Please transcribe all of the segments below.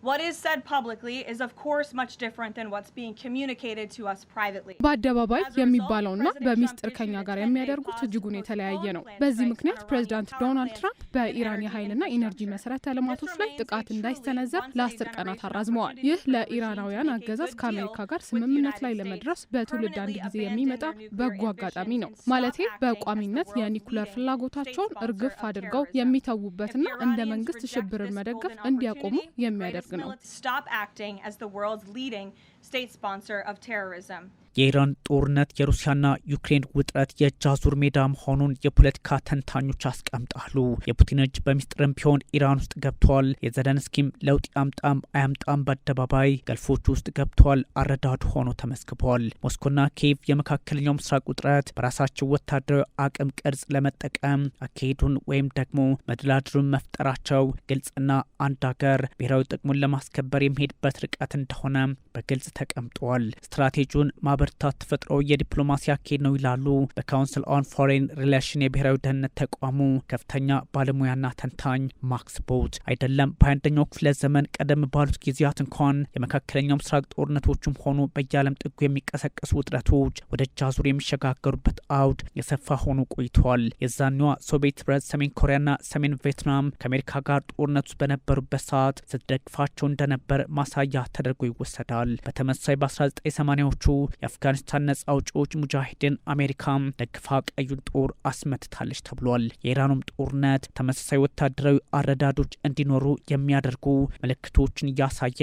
What is said publicly is of course much different than what's being communicated to us privately. በአደባባይ የሚባለውና በሚስጥር ከኛ ጋር የሚያደርጉት እጅጉን የተለያየ ነው። በዚህ ምክንያት ፕሬዝዳንት ዶናልድ ትራምፕ በኢራን የኃይልና ኢነርጂ መሰረተ ልማቶች ላይ ጥቃት እንዳይሰነዘር ለ10 ቀናት አራዝመዋል። ይህ ለኢራናውያን አገዛዝ ከአሜሪካ ጋር ስምምነት ላይ ለመድረስ በትውልድ አንድ ጊዜ የሚመጣ በጎ አጋጣሚ ነው። ማለቴ በቋሚነት የኒኩለር ፍላጎታቸውን እርግፍ አድርገው የሚተውበትና እንደ መንግስት ሽብርን መደገፍ እንዲያቆሙ የሚያደርግ ነው። Stop acting as the world's leading state sponsor of terrorism. የኢራን ጦርነት የሩሲያና ዩክሬን ውጥረት የእጅ አዙር ሜዳ መሆኑን የፖለቲካ ተንታኞች አስቀምጣሉ። የፑቲን እጅ በሚስጥርም ቢሆን ኢራን ውስጥ ገብቷል። የዘለንስኪም ለውጥ ያምጣም አያምጣም በአደባባይ ገልፎች ውስጥ ገብቷል። አረዳዱ ሆኖ ተመስክቧል። ሞስኮና ኪየቭ የመካከለኛው ምስራቅ ውጥረት በራሳቸው ወታደራዊ አቅም ቅርጽ ለመጠቀም አካሄዱን ወይም ደግሞ መደላድሩን መፍጠራቸው ግልጽና አንድ ሀገር ብሔራዊ ጥቅሙን ለማስከበር የሚሄድበት ርቀት እንደሆነ በግልጽ ተቀምጧል። ስትራቴጂውን ማበርታት ተፈጥሮ የዲፕሎማሲ አካሄድ ነው ይላሉ በካውንስል ኦን ፎሬን ሪሌሽን የብሔራዊ ደህንነት ተቋሙ ከፍተኛ ባለሙያና ተንታኝ ማክስ ቦት። አይደለም በአንደኛው ክፍለ ዘመን ቀደም ባሉት ጊዜያት እንኳን የመካከለኛው ምስራቅ ጦርነቶችም ሆኑ በየዓለም ጥጉ የሚቀሰቀሱ ውጥረቶች ወደ እጅ አዙር የሚሸጋገሩበት አውድ የሰፋ ሆኖ ቆይቷል። የዛኔዋ ሶቪየት ህብረት፣ ሰሜን ኮሪያና ሰሜን ቪየትናም ከአሜሪካ ጋር ጦርነት ውስጥ በነበሩበት ሰዓት ስትደግፋቸው እንደነበር ማሳያ ተደርጎ ይወሰዳል። በተመሳሳይ በ1980ዎቹ የአፍጋኒስታን ነጻ አውጪዎች ሙጃሂድን አሜሪካ ደግፋ ቀዩን ጦር አስመትታለች ተብሏል። የኢራኑም ጦርነት ተመሳሳይ ወታደራዊ አረዳዶች እንዲኖሩ የሚያደርጉ ምልክቶችን እያሳየ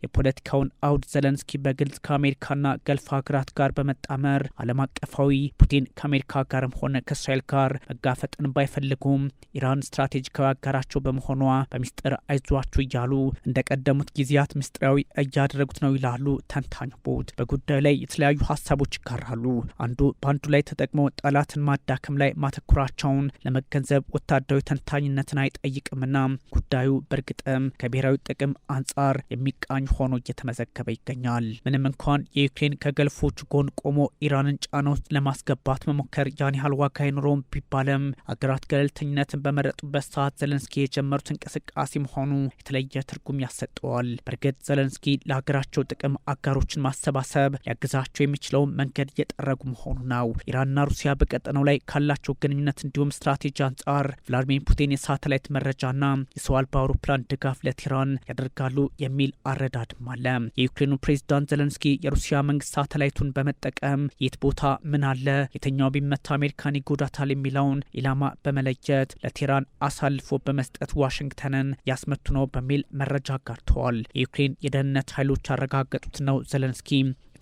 የፖለቲካውን አውድ ዘለንስኪ በግልጽ ከአሜሪካና ገልፍ ሀገራት ጋር በመጣመር ዓለም አቀፋዊ ፑቲን ከአሜሪካ ጋርም ሆነ ከእስራኤል ጋር መጋፈጥን ባይፈልጉም ኢራን ስትራቴጂካዊ አጋራቸው በመሆኗ በሚስጥር አይዟችሁ እያሉ እንደቀደሙት ጊዜያት ምስጢራዊ እያደረጉት ነው ይላሉ ተንታኝ ቦት። በጉዳዩ ላይ የተለያዩ ሀሳቦች ይጋራሉ። አንዱ በአንዱ ላይ ተጠቅመው ጠላትን ማዳከም ላይ ማተኩራቸውን ለመገንዘብ ወታደራዊ ተንታኝነትን አይጠይቅምና ጉዳዩ በእርግጥም ከብሔራዊ ጥቅም አንጻር የሚቃኝ ሆኖ እየተመዘገበ ይገኛል። ምንም እንኳን የዩክሬን ከገልፎች ጎን ቆሞ ኢራንን ጫና ውስጥ ለማስገባት መሞከር ያን ያህል ዋጋ አይኖረውም ቢባልም አገራት ገለልተኝነትን በመረጡበት ሰዓት ዘለንስኪ የጀመሩት እንቅስቃሴ መሆኑ የተለየ ትርጉም ያሰጠዋል። በእርግጥ ዘለንስኪ ለሀገራቸው ጥቅም አጋሮችን ማሰባሰብ ሊያግዛቸው የሚችለው መንገድ እየጠረጉ መሆኑ ነው። ኢራንና ሩሲያ በቀጠናው ላይ ካላቸው ግንኙነት እንዲሁም ስትራቴጂ አንጻር ቭላድሚር ፑቲን የሳተላይት መረጃና የሰው አልባ አውሮፕላን ድጋፍ ለቴህራን ያደርጋሉ የሚል አረዳድም አለ። የዩክሬኑ ፕሬዝዳንት ዘለንስኪ የሩሲያ መንግስት ሳተላይቱን በመጠቀም የት ቦታ ምን አለ፣ የትኛው ቢመታ አሜሪካን ይጎዳታል የሚለውን ኢላማ በመለየት ለቴህራን አሳልፎ በመስጠት ዋሽንግተንን ያስመቱ ነው በሚል መረጃ አጋርተዋል። የዩክሬን የደህንነት ኃይሎች ያረጋገጡት ነው ዘለንስኪ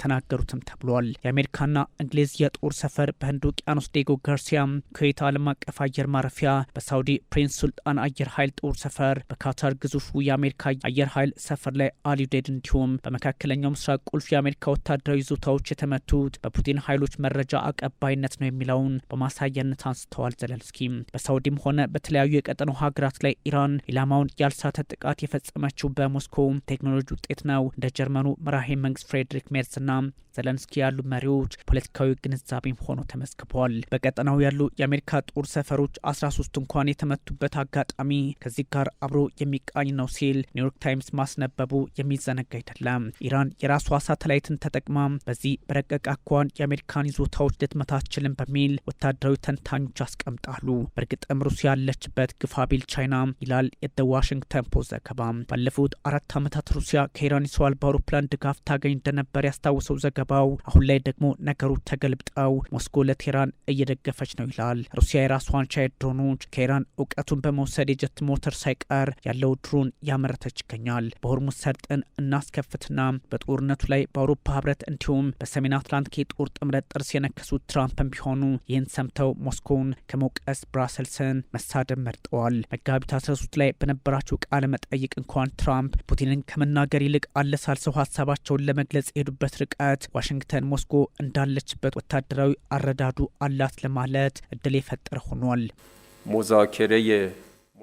ተናገሩትም ተብሏል። የአሜሪካና እንግሊዝ የጦር ሰፈር በህንድ ውቅያኖስ ዴጎ ጋርሲያ፣ ኩዌት ዓለም አቀፍ አየር ማረፊያ፣ በሳውዲ ፕሪንስ ሱልጣን አየር ኃይል ጦር ሰፈር፣ በካታር ግዙፉ የአሜሪካ አየር ኃይል ሰፈር ላይ አልዩዴድ እንዲሁም በመካከለኛው ምስራቅ ቁልፍ የአሜሪካ ወታደራዊ ይዞታዎች የተመቱት በፑቲን ኃይሎች መረጃ አቀባይነት ነው የሚለውን በማሳያነት አንስተዋል ዘለንስኪ። በሳውዲም ሆነ በተለያዩ የቀጠናው ሀገራት ላይ ኢራን ኢላማውን ያልሳተ ጥቃት የፈጸመችው በሞስኮ ቴክኖሎጂ ውጤት ነው። እንደ ጀርመኑ መራሄ መንግስት ፍሬድሪክ ሜርዝ ና ዘለንስኪ ያሉ መሪዎች ፖለቲካዊ ግንዛቤም ሆኖ ተመስክቧል። በቀጠናው ያሉ የአሜሪካ ጦር ሰፈሮች 13 እንኳን የተመቱበት አጋጣሚ ከዚህ ጋር አብሮ የሚቃኝ ነው ሲል ኒውዮርክ ታይምስ ማስነበቡ የሚዘነጋ አይደለም። ኢራን የራሷ ሳተላይትን ተጠቅማ በዚህ በረቀቅ አኳን የአሜሪካን ይዞታዎች ልትመታ አትችልም በሚል ወታደራዊ ተንታኞች ያስቀምጣሉ። በእርግጥም ሩሲያ ያለችበት ግፋቢል ቻይና ይላል የደ ዋሽንግተን ፖስት ዘገባ። ባለፉት 4 ዓመታት ሩሲያ ከኢራን የሰው አልባ አውሮፕላን ድጋፍ ታገኝ እንደነበር ያስታወሰው ዘገባው አሁን ላይ ደግሞ ነገሮች ተገልብጠው ሞስኮ ለቴህራን እየደገፈች ነው ይላል። ሩሲያ የራሷን ቻይ ድሮኖች ከኢራን እውቀቱን በመውሰድ የጀት ሞተር ሳይቀር ያለው ድሮን ያመረተች ይገኛል። በሆርሙዝ ሰርጥን እናስከፍትና በጦርነቱ ላይ በአውሮፓ ህብረት እንዲሁም በሰሜን አትላንቲክ የጦር ጥምረት ጥርስ የነከሱት ትራምፕም ቢሆኑ ይህን ሰምተው ሞስኮውን ከመውቀስ ብራሰልስን መሳደብ መርጠዋል። መጋቢት 13 ላይ በነበራቸው ቃለ መጠይቅ እንኳን ትራምፕ ፑቲንን ከመናገር ይልቅ አለሳልሰው ሀሳባቸውን ለመግለጽ የሄዱበት ርቀት ዋሽንግተን ሞስኮ እንዳለችበት ወታደራዊ አረዳዱ አላት ለማለት እድል የፈጠረ ሆኗል።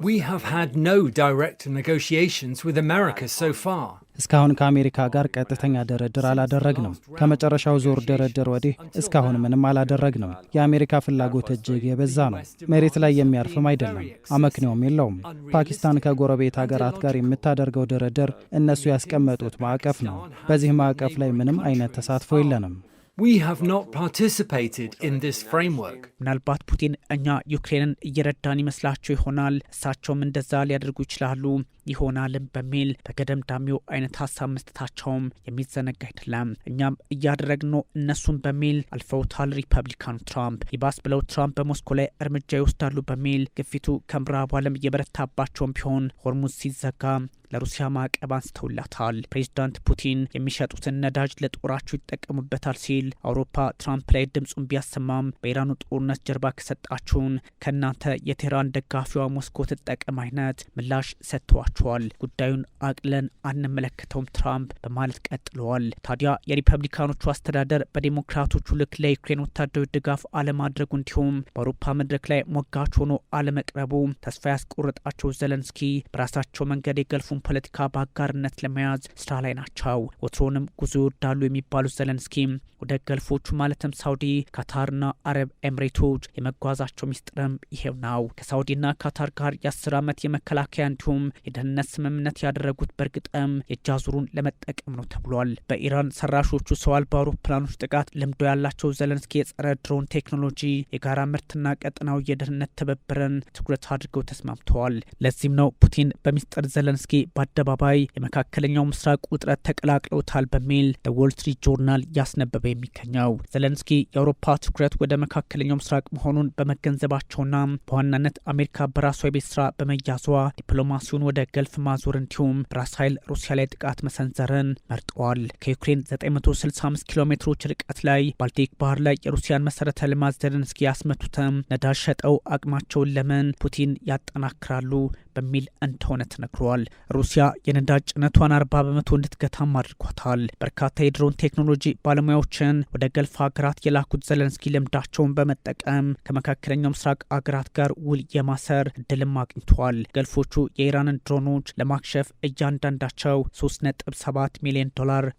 We have had no direct negotiations with America so far. እስካሁን ከአሜሪካ ጋር ቀጥተኛ ድርድር አላደረግንም። ከመጨረሻው ዙር ድርድር ወዲህ እስካሁን ምንም አላደረግንም። የአሜሪካ ፍላጎት እጅግ የበዛ ነው። መሬት ላይ የሚያርፍም አይደለም፣ አመክንዮም የለውም። ፓኪስታን ከጎረቤት ሀገራት ጋር የምታደርገው ድርድር እነሱ ያስቀመጡት ማዕቀፍ ነው። በዚህ ማዕቀፍ ላይ ምንም አይነት ተሳትፎ የለንም። We have not participated in this framework. ምናልባት ፑቲን እኛ ዩክሬንን እየረዳን ይመስላቸው ይሆናል፣ እሳቸውም እንደዛ ሊያደርጉ ይችላሉ ይሆናልም በሚል በገደምዳሚው አይነት ሀሳብ መስጠታቸውም የሚዘነጋ አይደለም። እኛም እያደረግነው እነሱን በሚል አልፈውታል ሪፐብሊካኑ ትራምፕ። ይባስ ብለው ትራምፕ በሞስኮ ላይ እርምጃ ይወስዳሉ በሚል ግፊቱ ከምዕራቡ ዓለም እየበረታባቸውም ቢሆን ሆርሙዝ ሲዘጋ ለሩሲያ ማዕቀብ አንስተውላታል። ፕሬዚዳንት ፑቲን የሚሸጡትን ነዳጅ ለጦራቸው ይጠቀሙበታል ሲል አውሮፓ ትራምፕ ላይ ድምፁን ቢያሰማም በኢራኑ ጦርነት ጀርባ ከሰጣችሁን ከእናንተ የቴህራን ደጋፊዋ ሞስኮ ትጠቀም አይነት ምላሽ ሰጥተዋቸዋል። ጉዳዩን አቅለን አንመለከተውም ትራምፕ በማለት ቀጥለዋል። ታዲያ የሪፐብሊካኖቹ አስተዳደር በዴሞክራቶቹ ልክ ለዩክሬን ወታደራዊ ድጋፍ አለማድረጉ እንዲሁም በአውሮፓ መድረክ ላይ ሞጋች ሆኖ አለመቅረቡ ተስፋ ያስቆረጣቸው ዘለንስኪ በራሳቸው መንገድ የገልፉ ፖለቲካ በአጋርነት ለመያዝ ስራ ላይ ናቸው። ወትሮንም ጉዞ ይወዳሉ የሚባሉት ዘለንስኪ ወደ ገልፎቹ ማለትም ሳውዲ፣ ካታርና አረብ ኤምሬቶች የመጓዛቸው ሚስጥርም ይሄው ነው። ከሳውዲና ካታር ጋር የ10 ዓመት የመከላከያ እንዲሁም የደህንነት ስምምነት ያደረጉት በእርግጥም የጃዙሩን ለመጠቀም ነው ተብሏል። በኢራን ሰራሾቹ ሰው አልባ አውሮፕላኖች ጥቃት ልምዶ ያላቸው ዘለንስኪ የጸረ ድሮን ቴክኖሎጂ፣ የጋራ ምርትና ቀጠናዊ የደህንነት ትብብርን ትኩረት አድርገው ተስማምተዋል። ለዚህም ነው ፑቲን በሚስጥር ዘለንስኪ በአደባባይ የመካከለኛው ምስራቅ ውጥረት ተቀላቅለውታል በሚል ዎል ስትሪት ጆርናል ያስነበበ የሚገኘው። ዘለንስኪ የአውሮፓ ትኩረት ወደ መካከለኛው ምስራቅ መሆኑን በመገንዘባቸውና በዋናነት አሜሪካ በራሷ የቤት ስራ በመያዟ ዲፕሎማሲውን ወደ ገልፍ ማዞር እንዲሁም በራስ ኃይል ሩሲያ ላይ ጥቃት መሰንዘርን መርጠዋል። ከዩክሬን 965 ኪሎ ሜትሮች ርቀት ላይ ባልቲክ ባህር ላይ የሩሲያን መሰረተ ልማት ዘለንስኪ ያስመቱትም ነዳጅ ሸጠው አቅማቸውን ለምን ፑቲን ያጠናክራሉ በሚል እንደሆነ ተነግሯል። ሩሲያ የነዳጅ ጭነቷን 40 በመቶ እንድትገታም አድርጓታል። በርካታ የድሮን ቴክኖሎጂ ባለሙያዎችን ወደ ገልፍ ሀገራት የላኩት ዘለንስኪ ልምዳቸውን በመጠቀም ከመካከለኛው ምስራቅ ሀገራት ጋር ውል የማሰር እድልም አግኝተዋል። ገልፎቹ የኢራንን ድሮኖች ለማክሸፍ እያንዳንዳቸው $3.7 ሚሊዮን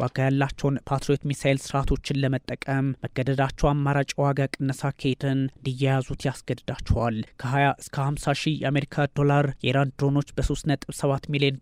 ዋጋ ያላቸውን ፓትሪዮት ሚሳይል ስርዓቶችን ለመጠቀም መገደዳቸው አማራጭ ዋጋ ቅነሳ ከሄድን እንዲያያዙት ያስገድዳቸዋል። ከ20 እስከ 50 ሺህ የአሜሪካ ዶላር የኢራን ድሮኖች በ3.7 ሚሊዮን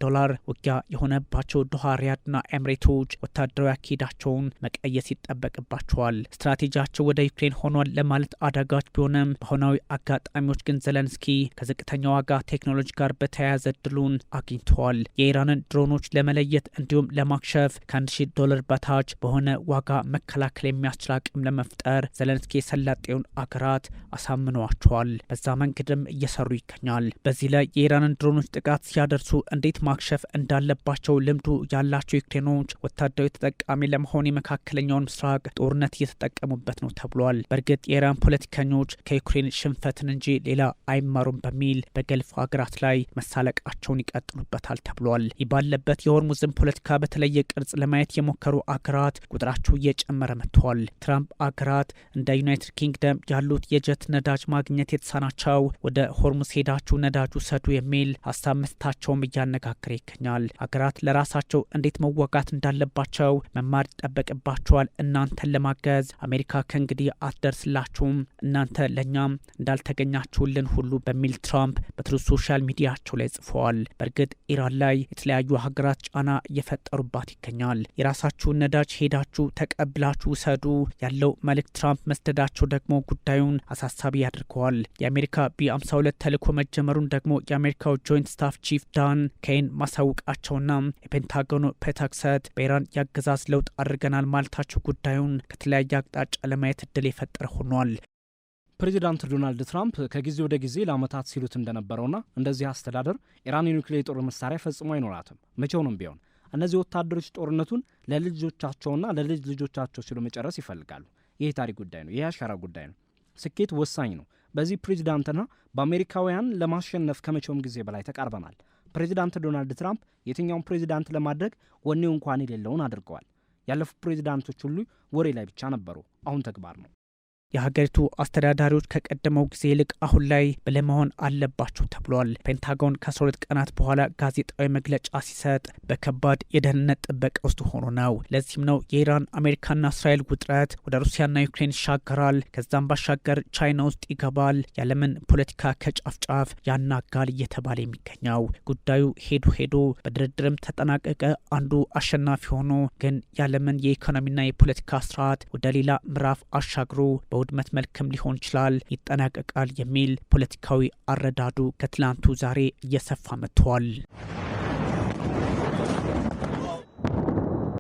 ውጊያ የሆነባቸው ዶሃ፣ ሪያድና ኤምሬቶች ወታደራዊ አካሄዳቸውን መቀየስ ይጠበቅባቸዋል። ስትራቴጂያቸው ወደ ዩክሬን ሆኗል ለማለት አዳጋች ቢሆንም በአሁናዊ አጋጣሚዎች ግን ዘለንስኪ ከዝቅተኛ ዋጋ ቴክኖሎጂ ጋር በተያያዘ እድሉን አግኝተዋል። የኢራንን ድሮኖች ለመለየት እንዲሁም ለማክሸፍ $1,000 በታች በሆነ ዋጋ መከላከል የሚያስችል አቅም ለመፍጠር ዘለንስኪ የሰላጤውን አገራት አሳምነዋቸዋል። በዛ መንገድም እየሰሩ ይገኛል። በዚህ ላይ የኢራንን ድሮኖች ጥቃት ሲያደርሱ እንዴት ማክሸፍ እንዳለባቸው ልምዱ ያላቸው ዩክሬኖች ወታደራዊ ተጠቃሚ ለመሆን የመካከለኛውን ምስራቅ ጦርነት እየተጠቀሙበት ነው ተብሏል። በእርግጥ የኢራን ፖለቲከኞች ከዩክሬን ሽንፈትን እንጂ ሌላ አይማሩም በሚል በገልፍ ሀገራት ላይ መሳለቃቸውን ይቀጥሉበታል ተብሏል። ይህ ባለበት የሆርሙዝን ፖለቲካ በተለየ ቅርጽ ለማየት የሞከሩ አገራት ቁጥራቸው እየጨመረ መጥቷል። ትራምፕ አገራት እንደ ዩናይትድ ኪንግደም ያሉት የጀት ነዳጅ ማግኘት የተሳናቸው ወደ ሆርሙዝ ሄዳችሁ ነዳጁ ሰዱ የሚል ሀሳብ መስጠታቸውም እያነጋገረ ይገኛል። ሀገራት ለራሳቸው እንዴት መዋጋት እንዳለባቸው መማር ይጠበቅባቸዋል። እናንተን ለማገዝ አሜሪካ ከእንግዲህ አትደርስላችሁም፣ እናንተ ለእኛም እንዳልተገኛችሁልን ሁሉ በሚል ትራምፕ በትሩዝ ሶሻል ሚዲያቸው ላይ ጽፈዋል። በእርግጥ ኢራን ላይ የተለያዩ ሀገራት ጫና እየፈጠሩባት ይገኛል። የራሳችሁን ነዳጅ ሄዳችሁ ተቀብላችሁ ውሰዱ ያለው መልእክት ትራምፕ መስደዳቸው ደግሞ ጉዳዩን አሳሳቢ ያደርገዋል። የአሜሪካ B52 ተልዕኮ መጀመሩን ደግሞ የአሜሪካው ጆይንት ስታፍ ቺፍ ዳን ኬን ማሳወቃቸውና የፔንታጎኑ ፔታክሰት በኢራን የአገዛዝ ለውጥ አድርገናል ማለታቸው ጉዳዩን ከተለያየ አቅጣጫ ለማየት እድል የፈጠረ ሆኗል። ፕሬዚዳንት ዶናልድ ትራምፕ ከጊዜ ወደ ጊዜ ለዓመታት ሲሉት እንደነበረውና እንደዚህ አስተዳደር ኢራን የኒውክሌር ጦር መሳሪያ ፈጽሞ አይኖራትም መቼውንም ቢሆን እነዚህ ወታደሮች ጦርነቱን ለልጅ ልጆቻቸውና ለልጅ ልጆቻቸው ሲሉ መጨረስ ይፈልጋሉ። ይህ ታሪክ ጉዳይ ነው። ይህ አሻራ ጉዳይ ነው። ስኬት ወሳኝ ነው። በዚህ ፕሬዚዳንትና በአሜሪካውያን ለማሸነፍ ከመቼውም ጊዜ በላይ ተቃርበናል። ፕሬዚዳንት ዶናልድ ትራምፕ የትኛውን ፕሬዚዳንት ለማድረግ ወኔው እንኳን የሌለውን አድርገዋል። ያለፉት ፕሬዚዳንቶች ሁሉ ወሬ ላይ ብቻ ነበሩ። አሁን ተግባር ነው። የሀገሪቱ አስተዳዳሪዎች ከቀደመው ጊዜ ይልቅ አሁን ላይ ብልህ መሆን አለባቸው ተብሏል። ፔንታጎን ከ12 ቀናት በኋላ ጋዜጣዊ መግለጫ ሲሰጥ በከባድ የደህንነት ጥበቃ ውስጥ ሆኖ ነው። ለዚህም ነው የኢራን አሜሪካና እስራኤል ውጥረት ወደ ሩሲያና ዩክሬን ይሻገራል፣ ከዛም ባሻገር ቻይና ውስጥ ይገባል፣ ያለምን ፖለቲካ ከጫፍ ጫፍ ያናጋል እየተባለ የሚገኘው። ጉዳዩ ሄዶ በድርድርም ተጠናቀቀ። አንዱ አሸናፊ ሆኖ ግን ያለምን የኢኮኖሚና የፖለቲካ ስርዓት ወደ ሌላ ምዕራፍ አሻግሮ በውድመት መልክም ሊሆን ይችላል ይጠናቀቃል የሚል ፖለቲካዊ አረዳዱ ከትላንቱ ዛሬ እየሰፋ መጥቷል።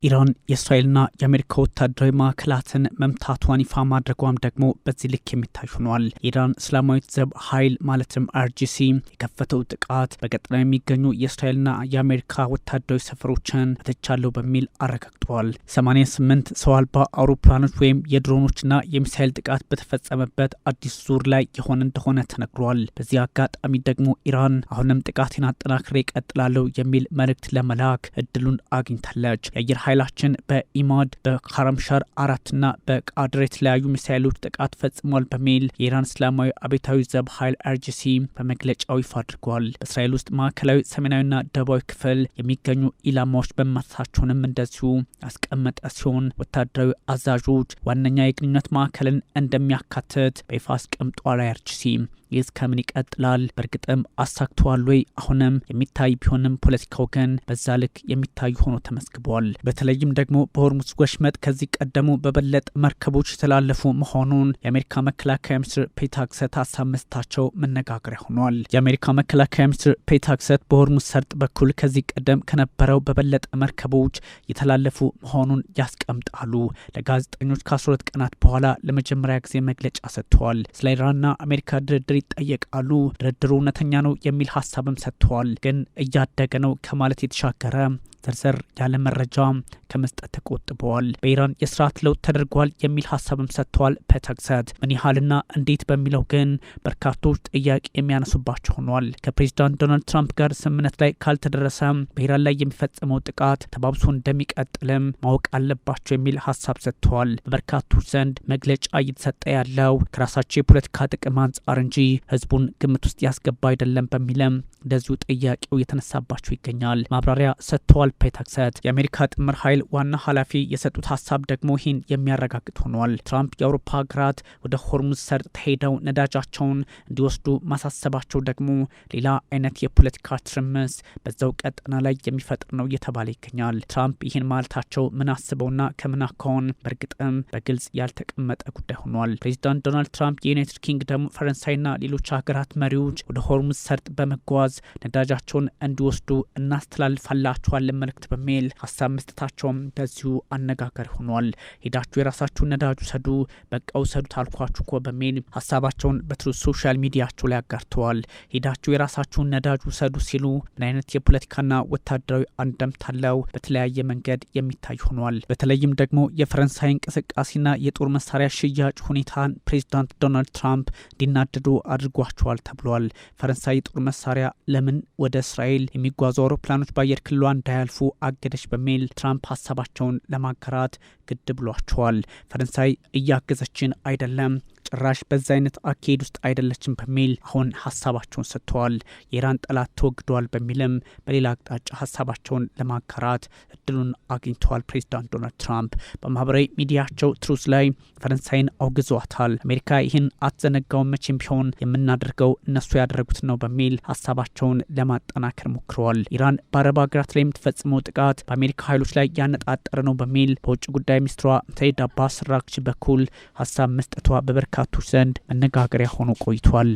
ኢራን የእስራኤልና የአሜሪካ ወታደራዊ ማዕከላትን መምታቷን ይፋ ማድረጓም ደግሞ በዚህ ልክ የሚታይ ሆኗል። የኢራን እስላማዊት ዘብ ኃይል ማለትም IRGC የከፈተው ጥቃት በቀጠናው የሚገኙ የእስራኤልና የአሜሪካ ወታደራዊ ሰፈሮችን መትቻለሁ በሚል አረጋግጧል። 88 ሰው አልባ አውሮፕላኖች ወይም የድሮኖችና የሚሳይል ጥቃት በተፈጸመበት አዲስ ዙር ላይ የሆነ እንደሆነ ተነግሯል። በዚህ አጋጣሚ ደግሞ ኢራን አሁንም ጥቃቴን አጠናክሬ እቀጥላለሁ የሚል መልእክት ለመላክ እድሉን አግኝታለች። የአየር ኃይላችን በኢማድ በካረምሻር 4ና በቃድር የተለያዩ ሚሳይሎች ጥቃት ፈጽሟል በሚል የኢራን እስላማዊ አብዮታዊ ዘብ ኃይል IRGC በመግለጫው ይፋ አድርጓል። በእስራኤል ውስጥ ማዕከላዊ ሰሜናዊና ደቡባዊ ክፍል የሚገኙ ኢላማዎች በመታቸውንም እንደዚሁ ያስቀመጠ ሲሆን ወታደራዊ አዛዦች ዋነኛ የግንኙነት ማዕከልን እንደሚያካትት በይፋ አስቀምጧል። IRGC ይህ እስከምን ይቀጥላል? በእርግጥም አሳክተዋል ወይ? አሁንም የሚታይ ቢሆንም ፖለቲካው ግን በዛ ልክ የሚታይ ሆኖ ተመዝግቧል። በተለይም ደግሞ በሆርሙዝ ወሽመጥ ከዚህ ቀደሙ በበለጠ መርከቦች የተላለፉ መሆኑን የአሜሪካ መከላከያ ሚኒስትር ፔት ሄግሴት ሀሳብ መስጠታቸው መነጋገሪያ ሆኗል። የአሜሪካ መከላከያ ሚኒስትር ፔት ሄግሴት በሆርሙዝ ሰርጥ በኩል ከዚህ ቀደም ከነበረው በበለጠ መርከቦች የተላለፉ መሆኑን ያስቀምጣሉ። ለጋዜጠኞች ከ12 ቀናት በኋላ ለመጀመሪያ ጊዜ መግለጫ ሰጥተዋል። ስለ ኢራንና አሜሪካ ድርድር ይጠየቃሉ። ድርድሩ እውነተኛ ነው የሚል ሀሳብም ሰጥተዋል። ግን እያደገ ነው ከማለት የተሻገረ ዘርዘር ያለ መረጃ ከመስጠት ተቆጥበዋል። በኢራን የስርዓት ለውጥ ተደርጓል የሚል ሀሳብም ሰጥተዋል። ፔት ሄግሴት ምን ያህልና እንዴት በሚለው ግን በርካቶች ጥያቄ የሚያነሱባቸው ሆኗል። ከፕሬዚዳንት ዶናልድ ትራምፕ ጋር ስምምነት ላይ ካልተደረሰ በኢራን ላይ የሚፈጸመው ጥቃት ተባብሶ እንደሚቀጥልም ማወቅ አለባቸው የሚል ሀሳብ ሰጥተዋል። በበርካቶች ዘንድ መግለጫ እየተሰጠ ያለው ከራሳቸው የፖለቲካ ጥቅም አንጻር እንጂ ህዝቡን ግምት ውስጥ ያስገባ አይደለም በሚልም እንደዚሁ ጥያቄው የተነሳባቸው ይገኛል። ማብራሪያ ሰጥተዋል። ፔት ሄግሴት የአሜሪካ ጥምር ኃይል ዋና ኃላፊ የሰጡት ሀሳብ ደግሞ ይህን የሚያረጋግጥ ሆኗል። ትራምፕ የአውሮፓ ሀገራት ወደ ሆርሙዝ ሰርጥ ሄደው ነዳጃቸውን እንዲወስዱ ማሳሰባቸው ደግሞ ሌላ አይነት የፖለቲካ ትርምስ በዛው ቀጠና ላይ የሚፈጥር ነው እየተባለ ይገኛል። ትራምፕ ይህን ማለታቸው ምን አስበውና ከምን አካውን በእርግጥም በግልጽ ያልተቀመጠ ጉዳይ ሆኗል። ፕሬዚዳንት ዶናልድ ትራምፕ የዩናይትድ ኪንግደም፣ ፈረንሳይና ሌሎች ሀገራት መሪዎች ወደ ሆርሙዝ ሰርጥ በመጓዝ ነዳጃቸውን እንዲወስዱ እናስተላልፋላቸዋለን መልእክት በሚል ሀሳብ መስጠታቸውም በዚሁ አነጋጋሪ ሆኗል። ሄዳችሁ የራሳችሁን ነዳጅ ውሰዱ፣ በቃ ውሰዱት አልኳችሁ እኮ በሚል ሀሳባቸውን በትሩዝ ሶሻል ሚዲያቸው ላይ አጋርተዋል። ሄዳችሁ የራሳችሁን ነዳጅ ውሰዱ ሲሉ ምን አይነት የፖለቲካና ወታደራዊ አንደምታ አለው? በተለያየ መንገድ የሚታይ ሆኗል። በተለይም ደግሞ የፈረንሳይ እንቅስቃሴና የጦር መሳሪያ ሽያጭ ሁኔታን ፕሬዚዳንት ዶናልድ ትራምፕ እንዲናደዱ አድርጓቸዋል ተብሏል። ፈረንሳይ የጦር መሳሪያ ለምን ወደ እስራኤል የሚጓዙ አውሮፕላኖች በአየር ክልሏ እንዳያልፉ አገደች በሚል ትራምፕ ሀሳባቸውን ለማጋራት ግድ ብሏቸዋል። ፈረንሳይ እያገዘችን አይደለም፣ ጭራሽ በዛ አይነት አካሄድ ውስጥ አይደለችም በሚል አሁን ሀሳባቸውን ሰጥተዋል። የኢራን ጠላት ተወግደዋል በሚልም በሌላ አቅጣጫ ሀሳባቸውን ለማጋራት እድሉን አግኝተዋል። ፕሬዚዳንት ዶናልድ ትራምፕ በማህበራዊ ሚዲያቸው ትሩዝ ላይ ፈረንሳይን አውግዘዋታል። አሜሪካ ይህን አትዘነጋውን፣ መቼም ቢሆን የምናደርገው እነሱ ያደረጉት ነው በሚል ሀሳባቸውን ለማጠናከር ሞክረዋል። ኢራን በአረብ ሀገራት ላይ የምትፈጽመው ጥቃት በአሜሪካ ኃይሎች ላይ ያነጣጠረ ነው በሚል በውጭ ጉዳይ ሚኒስትሯ ሰይድ አባስ ራግቺ በኩል ሀሳብ መስጠቷ በበርካቶች ዘንድ መነጋገሪያ ሆኖ ቆይቷል።